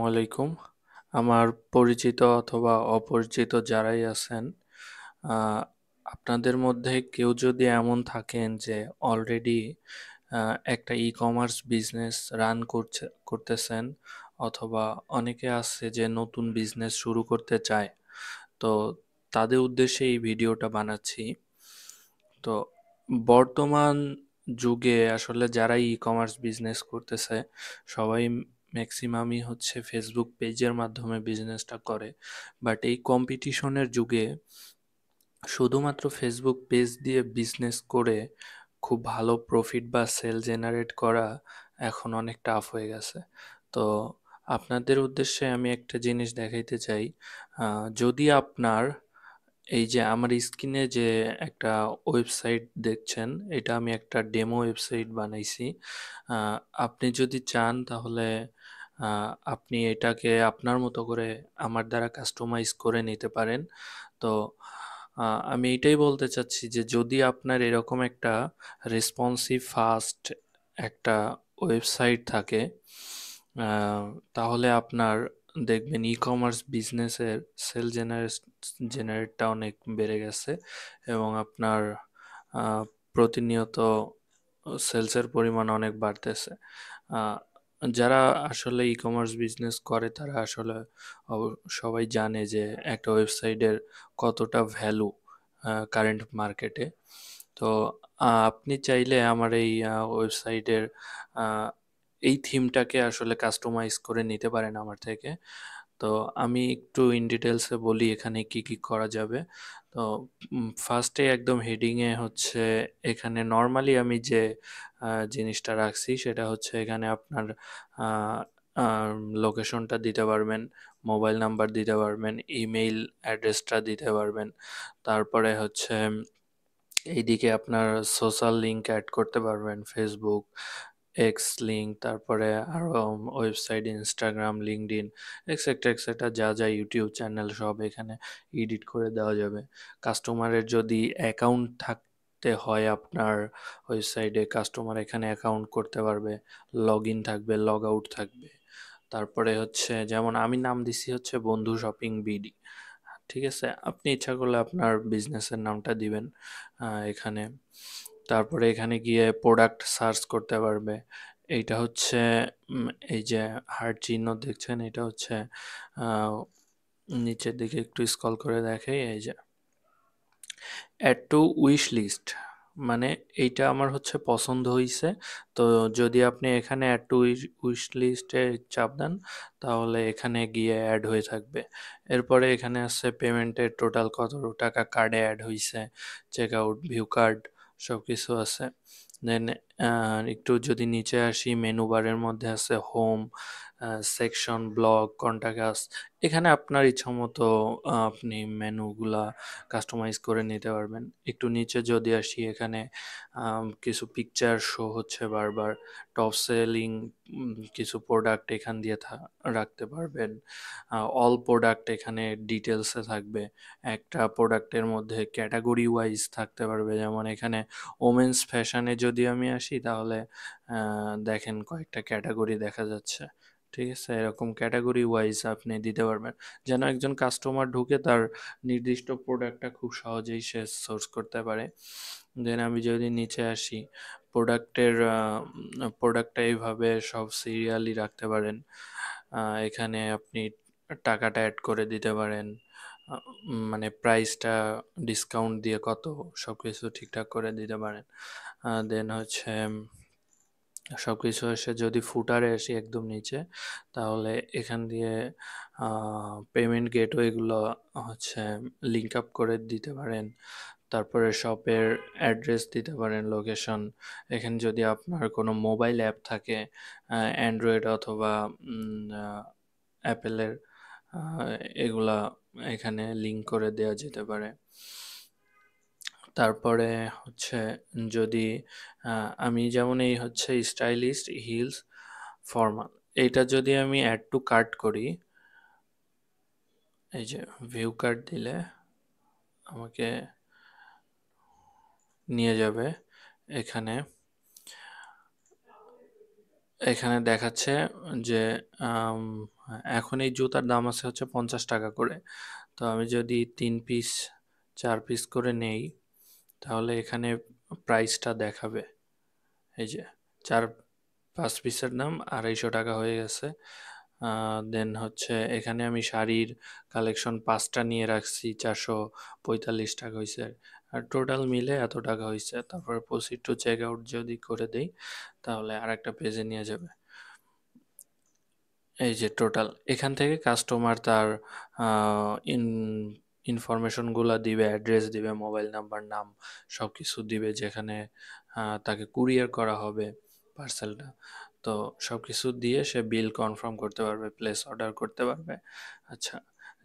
আসসালামু আলাইকুম। আমার পরিচিত অথবা অপরিচিত যারাই আছেন, আ আপনাদের মধ্যে কেউ যদি এমন থাকেন যে অলরেডি আ একটা ই-কমার্স বিজনেস রান করতেছেন, অথবা অনেকে আছে যে নতুন বিজনেস শুরু করতে চায়। তো তাদের উদ্দেশ্যে এই ভিডিওটা বানাচ্ছি। তো বর্তমান যুগে আসলে যারা ই-কমার্স বিজনেস করতেছে, সবাই ম্যাক্সিমামই হচ্ছে ফেসবুক পেজের মাধ্যমে বিজনেসটা করে। বাট এই কম্পিটিশনের যুগে শুধুমাত্র ফেসবুক পেজ দিয়ে বিজনেস করে খুব ভালো প্রফিট বা সেল জেনারেট করা এখন অনেক টাফ হয়ে গেছে। তো আপনাদের উদ্দেশ্যে আমি একটা জিনিস দেখাইতে চাই। যদি আপনার এই যে আমার স্ক্রিনে যে একটা ওয়েবসাইট দেখছেন, এটা আমি একটা ডেমো ওয়েবসাইট বানাইছি। আহ, আপনি যদি চান তাহলে আপনি এটাকে আপনার মতো করে আমার দ্বারা কাস্টমাইজ করে নিতে পারেন। তো আমি এটাই বলতে চাচ্ছি যে যদি আপনার এরকম একটা রেসপন্সিভ ফাস্ট একটা ওয়েবসাইট থাকে, আহ, তাহলে আপনার দেখবেন ই কমার্স বিজনেসের সেল জেনারেটটা অনেক বেড়ে গেছে, এবং আপনার আহ, প্রতিনিয়ত সেলসের পরিমাণ অনেক বাড়তেছে। আহ, যারা আসলে ই কমার্স বিজনেস করে তারা আসলে সবাই জানে যে একটা ওয়েবসাইটের কতটা ভ্যালু কারেন্ট মার্কেটে। তো আপনি চাইলে আমার এই ওয়েবসাইটের এই থিমটাকে আসলে কাস্টমাইজ করে নিতে পারেন আমার থেকে। তো আমি একটু ইন ডিটেলসে বলি এখানে কি কি করা যাবে। তো ফার্স্টে একদম হেডিংয়ে হচ্ছে, এখানে নর্মালি আমি যে জিনিসটা রাখছি সেটা হচ্ছে এখানে আপনার লোকেশনটা দিতে পারবেন, মোবাইল নাম্বার দিতে পারবেন, ইমেইল অ্যাড্রেসটা দিতে পারবেন। তারপরে হচ্ছে এইদিকে আপনার সোশ্যাল লিঙ্ক অ্যাড করতে পারবেন, ফেসবুক, এক্স লিঙ্ক, তারপরে আরও website, Instagram, LinkedIn, etcetera etcetera, যা যা ইউটিউব চ্যানেল সব এখানে এডিট করে দেওয়া যাবে। কাস্টমারের যদি অ্যাকাউন্ট থাকতে হয় আপনার ওয়েবসাইটে, কাস্টমার এখানে অ্যাকাউন্ট করতে পারবে, লগ ইন থাকবে, লগ আউট থাকবে। তারপরে হচ্ছে যেমন আমি নাম দিছি হচ্ছে বন্ধু শপিং বিডি। ঠিক আছে, আপনি ইচ্ছা করলে আপনার বিজনেসের নামটা দিবেন এখানে। তারপরে এখানে গিয়ে প্রোডাক্ট সার্চ করতে পারবে। এইটা হচ্ছে এই যে হার্ট চিহ্ন দেখছেন, এটা হচ্ছে আহ, নিচের দিকে একটু স্ক্রল করে দেখে, এই যে অ্যাড টু উইশ লিস্ট, মানে এইটা আমার হচ্ছে পছন্দ হয়েছে। তো যদি আপনি এখানে অ্যাড টু উইশ লিস্টে চাপ দেন, তাহলে এখানে গিয়ে অ্যাড হয়ে থাকবে। এরপরে এখানে আছে পেমেন্টের টোটাল কত টাকা কার্ডে অ্যাড হয়েছে, চেক আউট, ভিউ কার্ড, সব কিছু আছে। দেন একটু যদি নিচে আসি, মেনু বারের মধ্যে আছে হোম, সেকশন, ব্লগ, কন্টাক্ট। এখানে আপনার ইচ্ছা মতো আপনি মেনুগুলা কাস্টমাইজ করে নিতে পারবেন। একটু নিচে যদি আসি, এখানে কিছু পিকচার শো হচ্ছে বারবার। টপ সেলিং কিছু প্রোডাক্ট এখান দিয়ে রাখতে পারবেন। অল প্রোডাক্ট এখানে ডিটেলসে থাকবে। একটা প্রোডাক্টের মধ্যে ক্যাটাগরি ওয়াইজ থাকতে পারবে, যেমন এখানে ওমেন্স ফ্যাশনে যদি আমি আসি, তাহলে দেখেন কয়েকটা ক্যাটাগরি দেখা যাচ্ছে। ঠিক আছে, এরকম ক্যাটাগরি ওয়াইজ আপনি দিতে পারবেন, যেন একজন কাস্টমার ঢুকে তার নির্দিষ্ট প্রোডাক্টটা খুব সহজেই সে সোর্স করতে পারে। দেন আমি যদি নিচে আসি, প্রোডাক্টটা এইভাবে সব সিরিয়ালি রাখতে পারেন। এখানে আপনি টাকাটা অ্যাড করে দিতে পারেন, মানে প্রাইসটা ডিসকাউন্ট দিয়ে কত, সব কিছু ঠিকঠাক করে দিতে পারেন। দেন হচ্ছে সব কিছু এসে যদি ফুটারে আসি একদম নিচে, তাহলে এখান দিয়ে পেমেন্ট গেটওয়েগুলো হচ্ছে লিঙ্ক আপ করে দিতে পারেন। তারপরে শপের অ্যাড্রেস দিতে পারেন, লোকেশন। এখানে যদি আপনার কোনো মোবাইল অ্যাপ থাকে, অ্যান্ড্রয়েড অথবা অ্যাপেলের, এগুলা এখানে লিঙ্ক করে দেওয়া যেতে পারে। তারপরে হচ্ছে যদি আমি যেমন এই হচ্ছে স্টাইলিস্ট হিলস ফর্মাল, এইটা যদি আমি অ্যাড টু কার্ট করি, এই যে ভিউ কার্ট দিলে আমাকে নিয়ে যাবে এখানে। এখানে দেখাচ্ছে যে হ্যাঁ, এখন এই জুতার দাম আছে হচ্ছে 50 টাকা করে। তো আমি যদি 3 পিস 4 পিস করে নেই, তাহলে এখানে প্রাইসটা দেখাবে এই যে 4-5 পিসের দাম 250 টাকা হয়ে গেছে। দেন হচ্ছে এখানে আমি শাড়ির কালেকশন 5টা নিয়ে রাখছি, 445 টাকা হয়েছে। আর টোটাল মিলে এত টাকা হয়েছে। তারপরে প্রসিড টু চেক আউট যদি করে দেই, তাহলে আর একটা পেজে নিয়ে যাবে। এই যে টোটাল, এখান থেকে কাস্টমার তার ইন ইনফরমেশনগুলো দিবে, অ্যাড্রেস দিবে, মোবাইল নাম্বার, নাম, সব কিছু দিবে, যেখানে তাকে কুরিয়ার করা হবে পার্সেলটা। তো সব কিছু দিয়ে সে বিল কনফার্ম করতে পারবে, প্লেস অর্ডার করতে পারবে। আচ্ছা,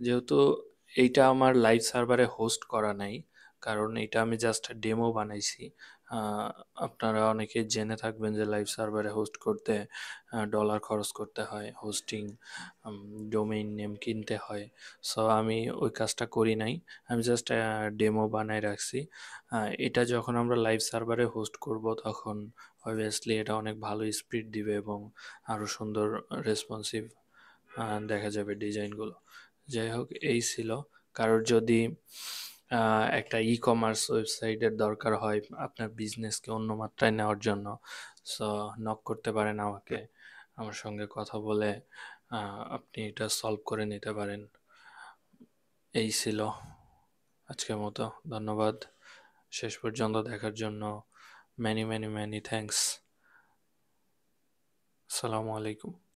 যেহেতু এইটা আমার লাইভ সার্ভারে হোস্ট করা নাই, কারণ এটা আমি জাস্ট ডেমো বানাইছি। আহ, আপনারা অনেকে জেনে থাকবেন যে লাইভ সার্ভারে হোস্ট করতে ডলার খরচ করতে হয়, হোস্টিং, ডোমেইন নেম কিনতে হয়। সো আমি ওই কাজটা করি নাই, আমি জাস্ট ডেমো বানাই রাখছি। এটা যখন আমরা লাইভ সার্ভারে হোস্ট করব, তখন অবভিয়াসলি এটা অনেক ভালো স্পিড দিবে এবং আরও সুন্দর রেসপন্সিভ দেখা যাবে ডিজাইনগুলো। যাই হোক, এই ছিল। কারোর যদি একটা ই কমার্স ওয়েবসাইটের দরকার হয় আপনার বিজনেসকে অন্য মাত্রায় নেওয়ার জন্য, সো নক করতে পারেন আমাকে। আমার সঙ্গে কথা বলে আপনি এটা সলভ করে নিতে পারেন। এই ছিল আজকের মতো। ধন্যবাদ শেষ পর্যন্ত দেখার জন্য। Many many many thanks. আসসালামু আলাইকুম।